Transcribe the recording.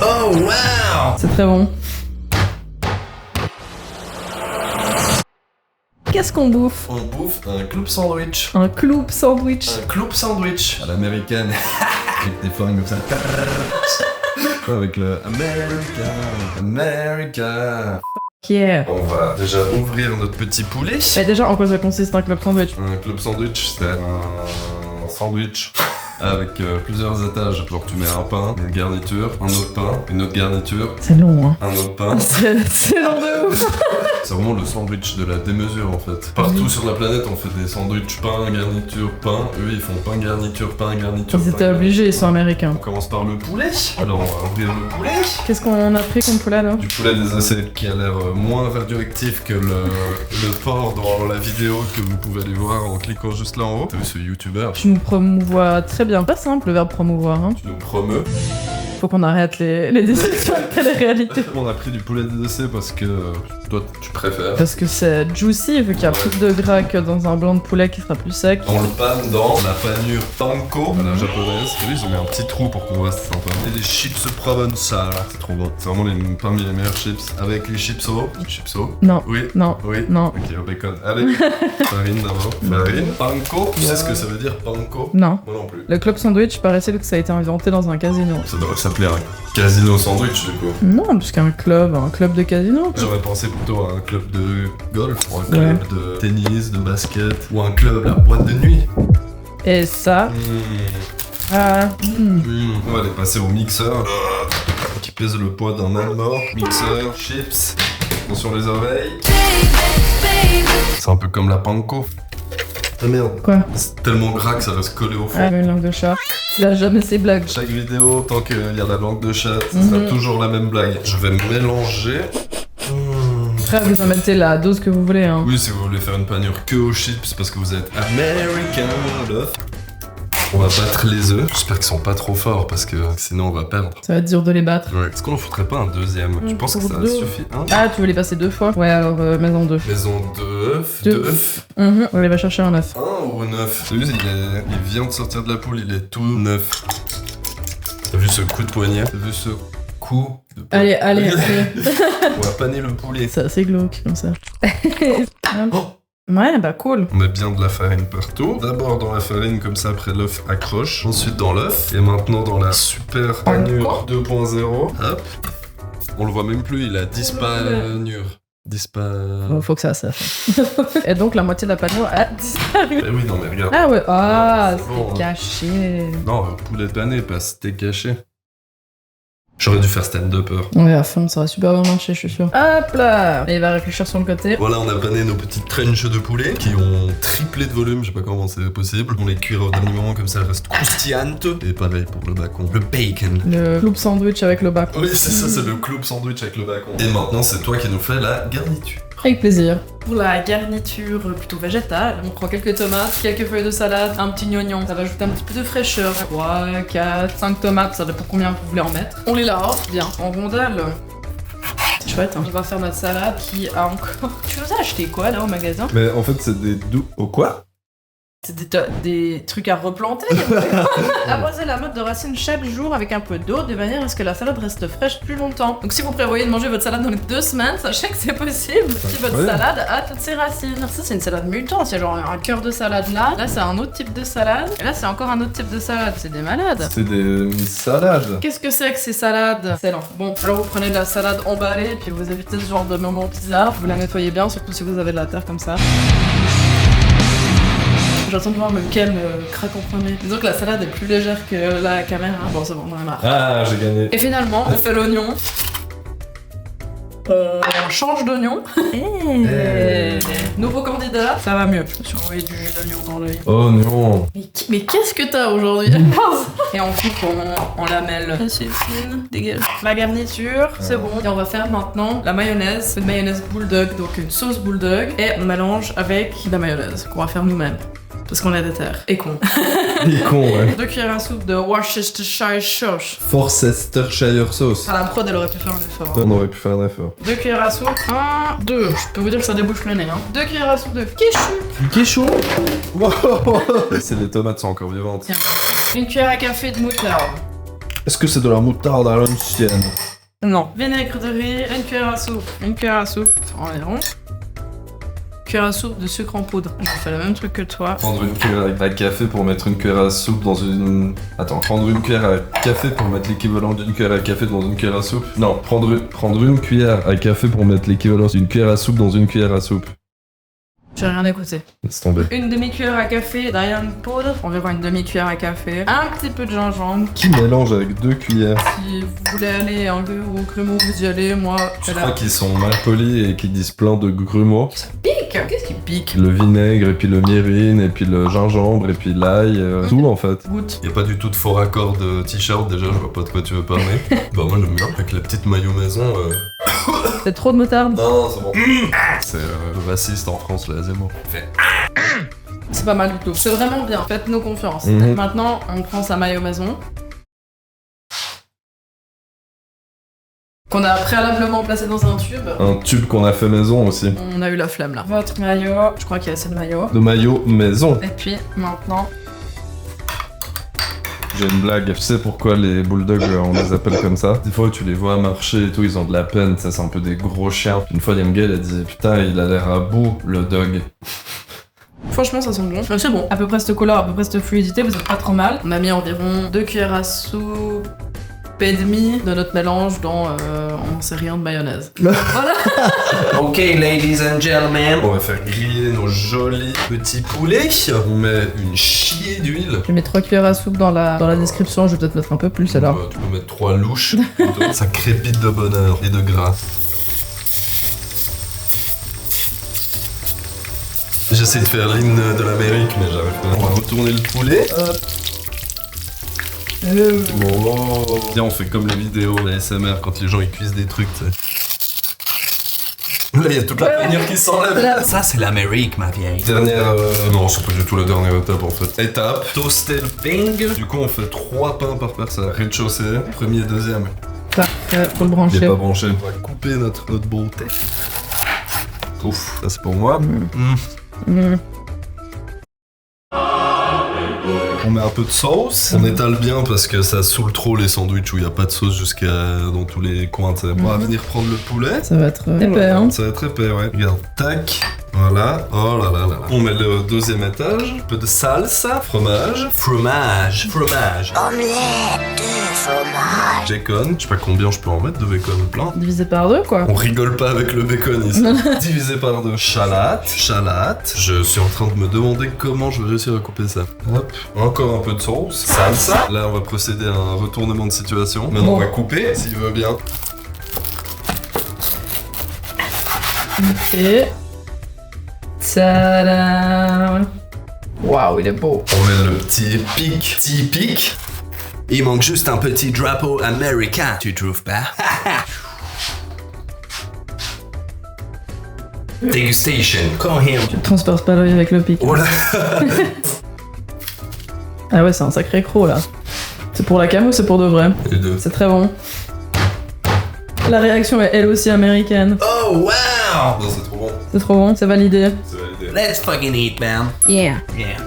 Oh wow! C'est très bon. Qu'est-ce qu'on bouffe? On bouffe un club sandwich. Un cloup sandwich. Un club sandwich à l'américaine. Avec des formes comme ça. Avec le America. Yeah. On va déjà ouvrir notre petit poulet. Mais déjà, en quoi ça consiste un club sandwich? Un club sandwich, c'est un sandwich avec plusieurs étages. Genre tu mets un pain, une garniture, un autre pain, une autre garniture, C'est long, hein. un autre pain. C'est long de ouf. C'est vraiment le sandwich de la démesure en fait. Partout sur la planète on fait des sandwichs pain, garniture, pain. Eux ils font pain, garniture, pain, garniture. Ils pain, étaient garniture. obligés, ils sont américains. On commence par le poulet. Alors on va ouvrir le poulet. Qu'est-ce qu'on a pris comme poulet là? Du poulet des essais qui a l'air moins radioactif que le porc dans la vidéo que vous pouvez aller voir en cliquant juste là en haut. T'as vu ce youtubeur? Tu nous promouvois très bien. Pas simple le verbe promouvoir, hein. Tu nous promeux. Faut qu'on arrête les descriptions de la réalité. On a pris du poulet des essais parce que toi tu préfères. Parce que c'est juicy, vu qu'il y a plus de gras que dans un blanc de poulet qui sera plus sec. On le panne dans la panure panko à la japonaise. Et oui, ils ont mis un petit trou pour qu'on voit, c'est sympa. Et des chips provençal. C'est trop bon. C'est vraiment parmi les meilleurs chips. Avec les chipsos. Chipsos? Non. Oui. Non. Oui. Non. Ok, au bacon. Allez. Farine d'abord. Farine. Panko. Tu sais ce que ça veut dire, panko? Non. Moi non plus. Le club sandwich paraissait que ça a été inventé dans un casino. Ça doit s'appeler un casino sandwich du coup. Non, parce qu'un club de casino. J'aurais pensé plutôt à un club de golf, ou un club de tennis, de basket, ou un club, la boîte de nuit. Et ça. On va aller passer au mixeur qui pèse le poids d'un âne mort. Mixeur, chips, attention les oreilles. C'est un peu comme la panko. Ah merde. Quoi? C'est tellement gras que ça reste collé au fond. Ah, une langue de chat. Il a jamais ses blagues. Chaque vidéo, tant qu'il y a la langue de chat, ça sera toujours la même blague. Je vais mélanger. Après, vous en mettez la dose que vous voulez, hein. Oui, si vous voulez faire une panure que aux chips parce que vous êtes américain, là. On va battre les œufs. J'espère qu'ils sont pas trop forts parce que sinon on va perdre. Ça va être dur de les battre. Ouais. Est-ce qu'on en foutrait pas un deuxième? Tu penses que pour ça deux. suffit? Hein? Ah, tu veux les passer 2 fois? Ouais, alors maison 2. Maison d'œufs. Deux. D'œufs. On les va chercher un œuf. Un ou neuf? T'as vu, il vient de sortir de la poule, il est tout neuf. T'as vu ce coup de poignet? T'as vu ce coup de poignet? Allez. On va paner le poulet. C'est assez glauque comme ça. Oh. Ouais, bah cool. On met bien de la farine partout. D'abord dans la farine, comme ça, après l'œuf accroche. Ensuite dans l'œuf. Et maintenant dans la super panure 2.0. Hop. On le voit même plus, il a 10 panures. Faut que ça Et donc la moitié de la panure a disparu. Eh oui, non mais regarde. Ah ouais, c'est c'est bon, hein. caché. Non, poulet pané, pas steak caché. J'aurais dû faire stand-upper. Ouais, à fond, ça va super bien marcher, je suis sûr. Hop là. Et il va réfléchir sur le côté. Voilà, on a pané nos petites tranches de poulet qui ont triplé de volume, je sais pas comment c'est possible. On les cuire au dernier moment comme ça, elles restent croustillantes. Et pareil pour le bacon. Le bacon. Le club sandwich avec le bacon. Oui, c'est ça, c'est le club sandwich avec le bacon. Et maintenant, c'est toi qui nous fais la garniture. Avec plaisir. Pour la garniture plutôt végétale, on prend quelques tomates, quelques feuilles de salade, un petit oignon. Ça va ajouter un petit peu de fraîcheur. 3, 4, 5 tomates, ça dépend combien vous voulez en mettre. On les lave bien en rondelles. C'est chouette, hein. On va faire notre salade qui a encore... Tu nous as acheté quoi là au magasin? Mais en fait, c'est des doux. Au quoi? C'est des trucs à replanter. Arroser la motte de racines chaque jour avec un peu d'eau de manière à ce que la salade reste fraîche plus longtemps. Donc si vous prévoyez de manger votre salade dans les 2 semaines, sachez que c'est possible si votre salade a toutes ses racines. Ça c'est une salade mutante, il y a genre un cœur de salade là c'est un autre type de salade, et là c'est encore un autre type de salade, c'est des malades. C'est des salades. Qu'est-ce que c'est que ces salades? Excellent. Bon, alors vous prenez de la salade emballée, et puis vous évitez ce genre de moments bizarres, vous la nettoyez bien, surtout si vous avez de la terre comme ça. J'attends de voir lequel me craque en premier. Disons que la salade est plus légère que la caméra. Bon, c'est bon, on en a marre. Ah, j'ai gagné. Et finalement, on fait l'oignon. On change d'oignon. Nouveau candidat. Ça va mieux. Je suis envoyé du jus d'oignon dans l'œil. Oh non. Mais qu'est-ce que t'as aujourd'hui? Et on coupe en lamelles assez fines. Dégage. La garniture, c'est bon. Et on va faire maintenant la mayonnaise. C'est une mayonnaise bulldog, donc une sauce bulldog. Et on mélange avec la mayonnaise qu'on va faire nous-mêmes. Parce qu'on est des terres. Et con. Il est con, ouais. 2 cuillères à soupe de Worcestershire sauce. Worcestershire sauce. À la prod, elle aurait pu faire un effort. On aurait pu faire un effort. 2 cuillères à soupe. 1, 2. Je peux vous dire que ça débouche le nez. 2 cuillères à soupe de kéchu. Kéchou. C'est les tomates sont encore vivantes. Tiens. 1 cuillère à café de moutarde. Est-ce que c'est de la moutarde à l'ancienne? Non. Vinaigre de riz, une cuillère à soupe. Une cuillère à soupe environ. Cuillère à soupe de sucre en poudre. Je fais le même truc que toi. Prendre une cuillère à café pour mettre une cuillère à soupe dans une... Attends, prendre une cuillère à café pour mettre l'équivalent d'une cuillère à café dans une cuillère à soupe? Non, prendre une cuillère à café pour mettre l'équivalent d'une cuillère à soupe dans une cuillère à soupe. J'ai rien écouté. Laisse tomber. Une demi-cuillère à café d'Ariane poudre. Environ une demi-cuillère à café. Un petit peu de gingembre. Qui mélange avec 2 cuillères? Si vous voulez aller en beurre ou grumeaux, vous y allez. Moi, Je crois qu'ils sont mal polis et qu'ils disent plein de grumeaux. Ça pique. Qu'est-ce qui pique? Le vinaigre, et puis le myrrhine, et puis le gingembre, et puis l'ail, tout en fait. Goûte. Y a pas du tout de faux raccord de t-shirt déjà, je vois pas de quoi tu veux parler. Bah moi j'aime bien, avec la petite maillot maison. C'est trop de moutarde. Non, c'est bon. C'est raciste en France, là, Zemmour. C'est pas mal du tout. C'est vraiment bien. Faites-nous confiance. Mhm. Maintenant, on prend sa maillot maison. Qu'on a préalablement placé dans un tube. Un tube qu'on a fait maison aussi. On a eu la flemme là. Votre maillot. Je crois qu'il y a assez de maillot. De maillot maison. Et puis maintenant. J'ai une blague. Tu sais pourquoi les bulldogs, on les appelle comme ça? Des fois, tu les vois marcher et tout, ils ont de la peine, ça c'est un peu des gros chiens. Une fois, il y a une gueule, elle disait putain, il a l'air à bout, le dog. Franchement, ça sent bon. C'est bon. À peu près cette couleur, à peu près cette fluidité, vous êtes pas trop mal. On a mis environ 2 cuillères à soupe et demi de notre mélange dans on sait rien de mayonnaise. Voilà. Ok, ladies and gentlemen. On va faire griller nos jolis petits poulets. On met une chier d'huile. Je mets 3 cuillères à soupe dans la description, je vais peut-être mettre un peu plus alors. Tu peux mettre 3 louches. Ça crépite de bonheur et de gras. J'essaie de faire l'hymne de l'Amérique, mais j'arrive pas. On va retourner le poulet. Hop. Oh. Bien, on fait comme les vidéos, la SMR, quand les gens ils cuisent des trucs, tu sais. Là, il y a toute la panière qui s'enlève. Ça, c'est l'Amérique, ma vieille. Dernière... Non, c'est pas du tout la dernière étape, en fait. Étape, toaster le ping. Du coup, on fait 3 pains par personne. Rez-de-chaussée, premier, deuxième. Parfait, faut le Il brancher. est pas branché. On va couper notre beauté. Ouf, ça c'est pour moi. On met un peu de sauce. On étale bien parce que ça saoule trop les sandwichs où il n'y a pas de sauce jusqu'à dans tous les coins. On va venir prendre le poulet. Ça va être épais, hein. Ça va être épais, ouais. Regarde, tac. Voilà. Oh là là là là. On met le deuxième étage. Un peu de salsa, fromage. Fromage. Omelette de fromage. Bacon. Je sais pas combien je peux en mettre de bacon. Plein. Divisé par 2, quoi. On rigole pas avec le bacon ici. Divisé par 2. Chalate. Je suis en train de me demander comment je vais réussir à couper ça. Hop. Encore un peu de sauce. Salsa. Là, on va procéder à un retournement de situation. Maintenant, on va couper, s'il veut bien. Ok. Tadam. Waouh, il est beau. On met le petit pic. Il manque juste un petit drapeau américain, tu trouves pas? Degustation. Come here. Tu transperces pas l'œil avec le pic. Oh là. Ah ouais, c'est un sacré croc là. C'est pour la cam ou c'est pour de vrai? Les deux. C'est très bon. La réaction est elle aussi américaine. Oh wow. Non, c'est trop bon. C'est trop bon, c'est validé. C'est validé. Let's fucking eat, man. Yeah. Yeah.